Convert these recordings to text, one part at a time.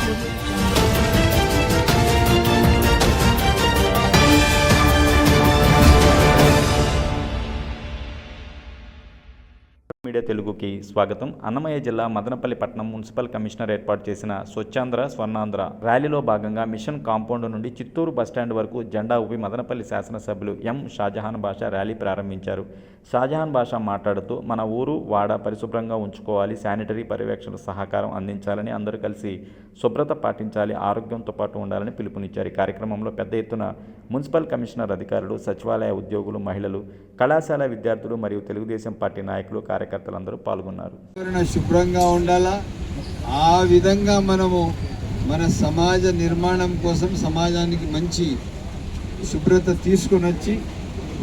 Media తెలుగుకి స్వాగతం. అన్నమయ్య జిల్లా మదనపల్లి పట్టణం మున్సిపల్ కమిషనర్ ఏర్పాటు చేసిన స్వచ్ఛాంధ్ర స్వర్ణాంధ్ర ర్యాలీలో భాగంగా మిషన్ కాంపౌండ్ నుండి చిత్తూరు బస్టాండ్ వరకు జెండా ఊపి మదనపల్లి శాసనసభ్యులు ఎం షాజహాన్ బాషా ర్యాలీ ప్రారంభించారు. షాజహాన్ బాషా మాట్లాడుతూ మన ఊరు వాడ పరిశుభ్రంగా ఉంచుకోవాలి, శానిటరీ పర్యవేక్షణ సహకారం అందించాలని, అందరూ కలిసి శుభ్రత పాటించాలి, ఆరోగ్యంతో పాటు ఉండాలని పిలుపునిచ్చారు. ఈ కార్యక్రమంలో పెద్ద ఎత్తున మున్సిపల్ కమిషనర్ అధికారులు, సచివాలయ ఉద్యోగులు, మహిళలు, కళాశాల విద్యార్థులు మరియు తెలుగుదేశం పార్టీ నాయకులు, కార్యకర్తలందరూ పాల్గొన్నారు. శుభ్రంగా ఉండాలా, ఆ విధంగా మనము మన సమాజ నిర్మాణం కోసం సమాజానికి మంచి శుభ్రత తీసుకొని వచ్చి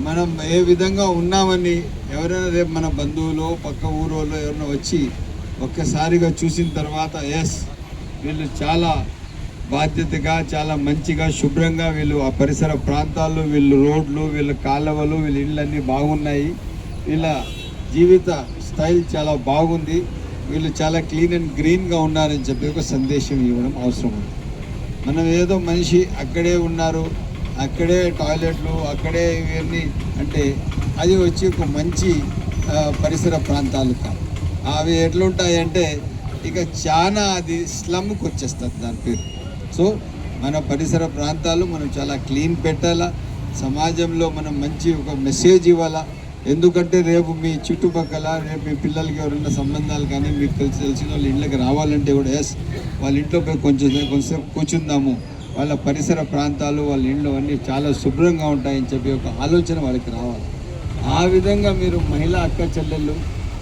మనం ఏ విధంగా ఉన్నామని ఎవరైనా రేపు మన బంధువులు పక్క ఊరోళ్ళు ఎవరైనా వచ్చి ఒక్కసారిగా చూసిన తర్వాత ఎస్ వీళ్ళు చాలా బాధ్యతగా చాలా మంచిగా శుభ్రంగా వీళ్ళు ఆ పరిసర ప్రాంతాల్లో వీళ్ళు రోడ్లు వీళ్ళ కాలువలు వీళ్ళ ఇళ్ళన్నీ బాగున్నాయి, వీళ్ళ జీవిత స్టైల్ చాలా బాగుంది, వీళ్ళు చాలా క్లీన్ అండ్ గ్రీన్గా ఉన్నారని చెప్పి ఒక సందేశం ఇవ్వడం అవసరం ఉంది. మనం ఏదో మనిషి అక్కడే ఉన్నారు, అక్కడే టాయిలెట్లు, అక్కడే ఇవన్నీ అంటే అది వచ్చి ఒక మంచి పరిసర ప్రాంతాలు కాదు. అవి ఎట్లుంటాయంటే ఇక చాలా అది స్లమ్కి వచ్చేస్తుంది దాని పేరు. సో మన పరిసర ప్రాంతాలు మనం చాలా క్లీన్ పెట్టాలా, సమాజంలో మనం మంచి ఒక మెసేజ్ ఇవ్వాలా. ఎందుకంటే రేపు మీ చుట్టుపక్కల రేపు మీ పిల్లలకి ఎవరైనా సంబంధాలు కానీ మీకు తెలిసిన వాళ్ళ ఇళ్ళకి రావాలంటే కూడా ఎస్ వాళ్ళ ఇంట్లో పోయి కొంచెంసేపు కూర్చుందాము, వాళ్ళ పరిసర ప్రాంతాలు వాళ్ళ ఇళ్ళు అన్నీ చాలా శుభ్రంగా ఉంటాయని చెప్పి ఒక ఆలోచన వాళ్ళకి రావాలి. ఆ విధంగా మీరు మహిళా అక్క చెల్లెళ్ళు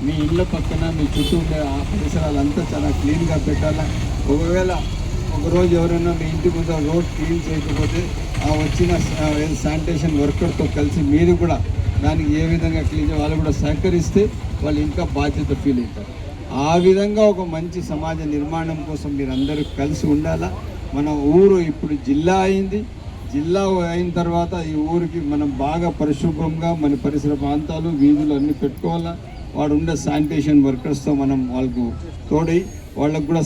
మీ ఇళ్ళ పక్కన మీ చుట్టూ ఉండే ఆ పరిసరాలంతా చాలా క్లీన్గా పెట్టాలా. ఒకవేళ ఒకరోజు ఎవరైనా మీ ఇంటి ముందు రోడ్ క్లీన్ చేయకపోతే ఆ వచ్చిన శానిటేషన్ వర్కర్తో కలిసి మీరు కూడా దానికి ఏ విధంగా క్లీన్ వాళ్ళు కూడా సహకరిస్తే వాళ్ళు ఇంకా బాధ్యత ఫీల్ అవుతారు. ఆ విధంగా ఒక మంచి సమాజ నిర్మాణం కోసం మీరు అందరూ కలిసి ఉండాలా. మన ఊరు ఇప్పుడు జిల్లా అయింది, జిల్లా అయిన తర్వాత ఈ ఊరికి మనం బాగా పరిశుభ్రంగా మన పరిసర ప్రాంతాలు వీధులు అన్నీ పెట్టుకోవాలా. వాడు ఉండే శానిటేషన్ వర్కర్స్తో మనం వాళ్ళకు తోడై వాళ్ళకు కూడా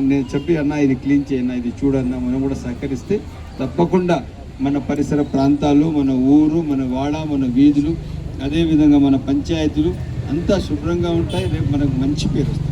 నేను చెప్పి అన్న ఇది క్లీన్ చేయన్నా ఇది చూడన్నా మనం కూడా సహకరిస్తే తప్పకుండా మన పరిసర ప్రాంతాలు మన ఊరు మన వాడ మన వీధులు అదేవిధంగా మన పంచాయతీలు అంతా శుభ్రంగా ఉంటాయి. రేపు మనకు మంచి పేరు వస్తుంది.